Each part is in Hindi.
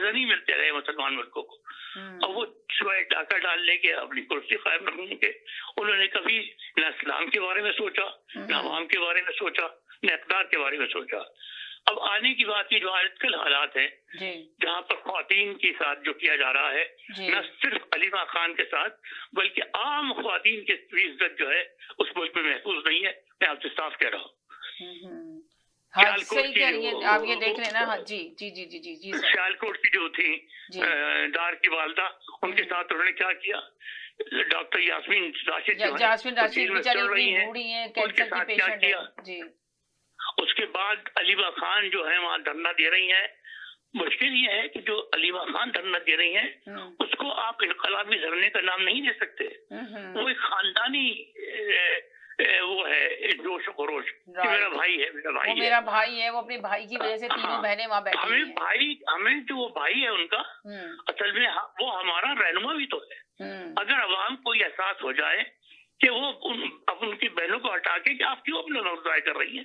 पैसे नहीं मिलते रहे मुसलमान मुल्कों को। और वो सिवाय डाका डालने के, अपनी कुर्सी कायम रखने के, उन्होंने कभी न इस्लाम के बारे में सोचा, न अवाम के बारे में सोचा, न इक़्तिदार के बारे में सोचा। अब आने की बात की जो आजकल हालात है, जहाँ पर ख्वातीन के साथ जो किया जा रहा है, न सिर्फ अलीमा खान के साथ बल्कि आम ख्वातीन की इज्जत जो है उस मुल्क में महफूज नहीं है। मैं आपसे साफ कह रहा हूँ। हाँ, सही कह रही है आप, ये देख लेना। हाँ जी जी जी जी जी जी सियालकोट की जो थी दार की वालदा, उनके साथ उन्होंने क्या किया? डॉक्टर यास्मीन राशिद बेचारी है, कैंसर की पेशेंट है जी। उसके बाद अलीमा खान जो है वहाँ धरना दे रही हैं। मुश्किल ये है कि जो अलीमा खान धरना दे रही हैं उसको आप इनकलाबी धरने का नाम नहीं दे सकते। वो एक खानदानी वो है जोश खरोश, मेरा भाई है, मेरा भाई है, वो अपने भाई की वजह से तीनों बहनें वहाँ बैठी हैं। हमें जो वो भाई है उनका असल में वो हमारा रहनुमा भी तो है। अगर अवाम को ये एहसास हो जाए कि वो अब उनकी बहनों को हटा के कि आप क्यों अपना नौकरी कर रही हैं,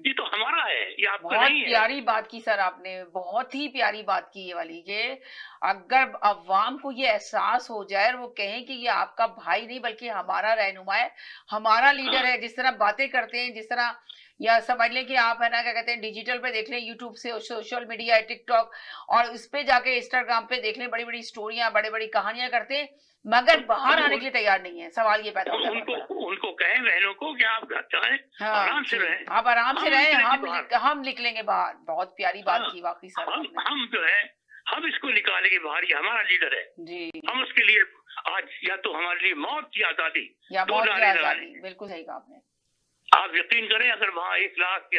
ये तो हमारा है, ये आपका नहीं है। प्यारी बात की सर आपने, बहुत ही प्यारी बात की ये वाली, कि अगर अवाम को ये एहसास हो जाए और वो कहें कि ये आपका भाई नहीं बल्कि हमारा रहनुमा है, हमारा लीडर है, जिस तरह बातें करते हैं, जिस तरह, या समझ लें कि आप है ना क्या कहते हैं डिजिटल पे देख लें, यूट्यूब से, सोशल मीडिया, टिकटॉक और इस पे जाके इंस्टाग्राम पे देख लें, बड़ी बड़ी स्टोरियां, बड़ी बड़ी कहानियां करते हैं, मगर बाहर आने के लिए तैयार नहीं है। सवाल ये पैदा होता है, उनको कहें बहनों को कि आप चाहें आराम से रहें, आप आराम से रहें, हम निकलेंगे बाहर। बहुत प्यारी बात की वाकई सर। हम जो है हम इसको निकालेंगे बाहर, ये हमारा लीडर है जी। हम उसके लिए आज या तो हमारे लिए मौत की आजादी या मौत की आजादी, बिल्कुल सही कहा आपने। आप यकीन करें अगर वहाँ 1 लाख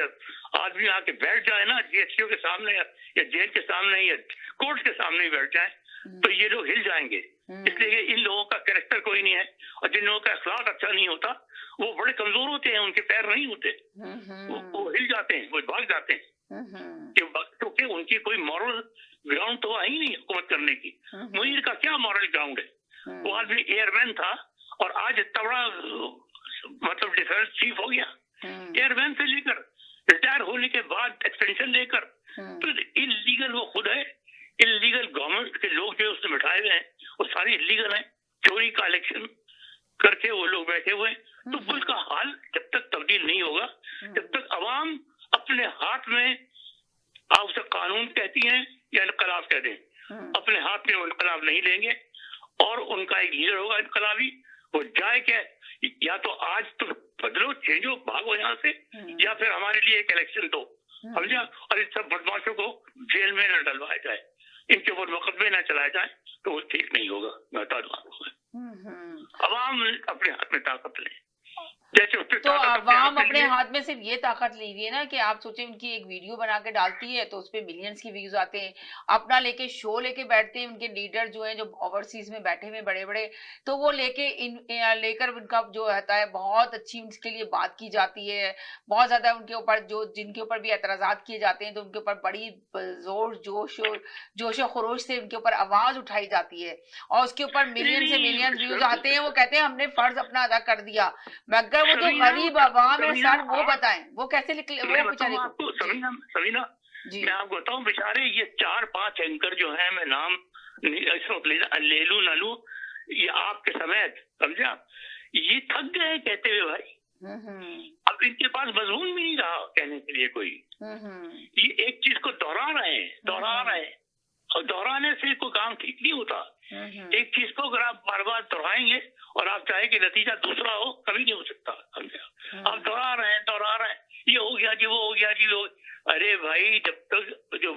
आदमी आके बैठ जाए ना GSTO के सामने या जेल के सामने या कोर्ट के सामने ही बैठ जाए तो ये लोग हिल जाएंगे। इसलिए इन लोगों का कैरेक्टर कोई नहीं है, और जिन लोगों का अखलाक अच्छा नहीं होता वो बड़े कमजोर होते हैं, उनके पैर नहीं होते, वो हिल जाते हैं, वो भाग जाते हैं, क्योंकि उनकी कोई मॉरल ग्राउंड तो है ही नहीं हुकूमत करने की। मुनीर का क्या मॉरल ग्राउंड है? वो आदमी एयरमैन था और आज इतना बड़ा मतलब डिफेंस चीफ हो गया। एयरमैन से लेकर रिटायर होने के बाद एक्सटेंशन लेकर, तो इलीगल वो खुद है, इलीगल गवर्नमेंट के लोग जो उसने बिठाए हुए हैं वो सारी इलीगल हैं, चोरी का इलेक्शन करके वो लोग बैठे हुए हैं। तो मुल्क का हाल जब तक तब्दील नहीं होगा, जब तक अवाम अपने हाथ में, आप उसे कानून कहती हैं या इनकलाब कह दें, अपने हाथ में वो इनकलाब नहीं लेंगे और उनका एक लीडर होगा इनकलाबी, वो जाए क्या, या तो आज तो बदलो, चेंज हो, भागो यहाँ से, या फिर हमारे लिए एक इलेक्शन दो, समझा, और इन सब बदमाशों को जेल में न डलवाया जाए, इनके ऊपर मुकदमे न चलाए जाए, तो वो ठीक नहीं होगा। मैं बता दूं आपको, अवाम अपने हाथ में ताकत ले, जैसे तो अवाम अपने हाथ में सिर्फ ये ताकत ली हुई है ना कि आप सोचे उनकी एक वीडियो बना के डालती है तो उसपे मिलियंस की व्यूज आते हैं, अपना लेके शो लेके बैठते हैं उनके लीडर जो हैं, जो ओवरसीज में बैठे हुए बड़े बड़े, तो वो लेकर उनका जो रहता है बहुत अच्छी उनके लिए बात की जाती है, बहुत ज्यादा उनके ऊपर जो जिनके ऊपर भी एतराजात किए जाते हैं तो उनके ऊपर बड़ी जोर जोशो खरोश से उनके ऊपर आवाज उठाई जाती है और उसके ऊपर मिलियन से मिलियन व्यूज आते हैं। वो कहते हैं हमने फर्ज अपना अदा कर दिया, मगर वो जो गरीब अवाम है सर, वो बताएं वो कैसे निकले, वो बेचारे को। सवीना मैं आपको बताऊं, बेचारे ये 4-5 एंकर जो है, मैं नाम ले लू ना लू, ये आपके समेत, समझा, ये थक गए कहते हुए भाई। अब इनके पास मजमून भी नहीं रहा कहने के लिए कोई। ये एक चीज को दोहरा रहे हैं और दोहराने से कोई काम ठीक नहीं होता। एक चीज को अगर आप बार बार दोहराएंगे और आप चाहे कि नतीजा दूसरा हो, कभी नहीं हो सकता, समझा। आप दोहरा रहे हैं, ये हो गया जी, वो हो गया जी, लोग, अरे भाई जब तक जो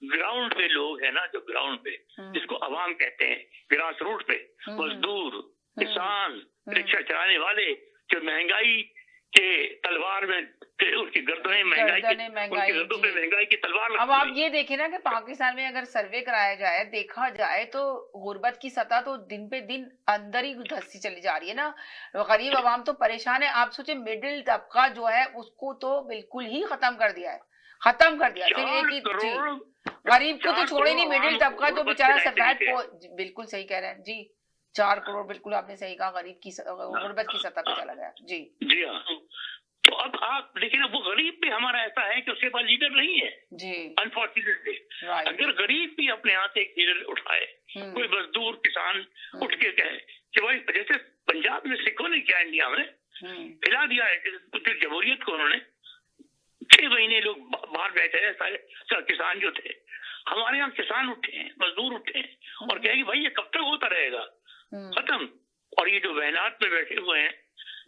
ग्राउंड पे लोग है ना, जो ग्राउंड पे जिसको अवाम कहते हैं, ग्रास रूट पे मजदूर, किसान, रिक्शा चलाने वाले, जो महंगाई के तलवार में उनकी गर्दनें महंगाई की तलवार। अब आप ये देखें ना कि पाकिस्तान में अगर सर्वे कराया जाए, देखा जाए तो गुर्बत की सतह तो दिन पे दिन अंदर ही धंसती चली जा रही है ना। गरीब आवाम तो परेशान है। आप सोचे मिडिल तबका जो है उसको तो बिल्कुल ही खत्म कर दिया। सिर्फ एक ही गरीब को तो छोड़े नहीं, मिडिल तबका जो बेचारा सफेद, बिल्कुल सही कह रहे हैं जी, 4 करोड़, बिल्कुल आपने सही कहा, गरीब की गुर्बत की सतह पे चला गया जी। जी हाँ, तो अब आप लेकिन अब वो गरीब भी हमारा ऐसा है कि उसके पास लीडर नहीं है जी, अनफॉर्चुनेटली। राइट, अगर गरीब भी अपने हाथ से एक लीडर उठाए, कोई मजदूर किसान उठ के कहे कि भाई जैसे पंजाब में सिखों ने किया, इंडिया में हिला दिया है जमहूरियत को, उन्होंने 6 महीने लोग बाहर बैठे हैं सारे किसान जो थे। हमारे यहाँ किसान उठे हैं, मजदूर उठे हैं और कहेंगे भाई ये कब तक होता रहेगा, खत्म। और ये जो वहनात में बैठे हुए हैं,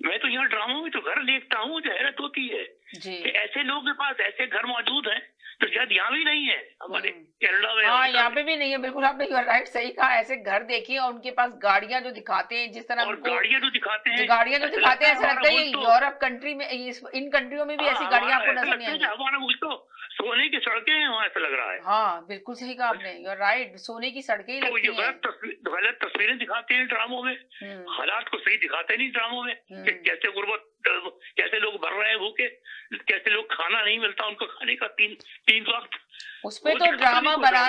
मैं तो यहाँ ड्रामों में तो घर देखता हूँ, जो हैरत होती है कि ऐसे लोगों के पास ऐसे घर मौजूद हैं तो शायद यहाँ भी नहीं है, हमारे कनाडा में। हाँ, यहाँ पे भी नहीं है, बिल्कुल आपने राइट सही कहा। ऐसे घर देखिए और उनके पास गाड़ियां जो दिखाते हैं, जिस तरह और गाड़ियां जो दिखाते हैं, ऐसा लगता है यूरोप कंट्री में, इन कंट्रियों में भी ऐसी गाड़ियां आपको नजर नहीं आएंगी। हमारा मुल्क तो सोने की सड़कें हैं वहाँ, ऐसा लग रहा है। हाँ, बिल्कुल सही कहा आपने, यू आर राइट, सोने की सड़कें ही लगती हैं। गलत तस्वीरें दिखाते हैं ड्रामों में, हालात को सही दिखाते नहीं ड्रामों में कि कैसे गुर्बत, कैसे लोग मर रहे हैं भूखे, कैसे लोग खाना नहीं मिलता उनको खाने का 3 वक्त। उस पे तो ड्रामा बना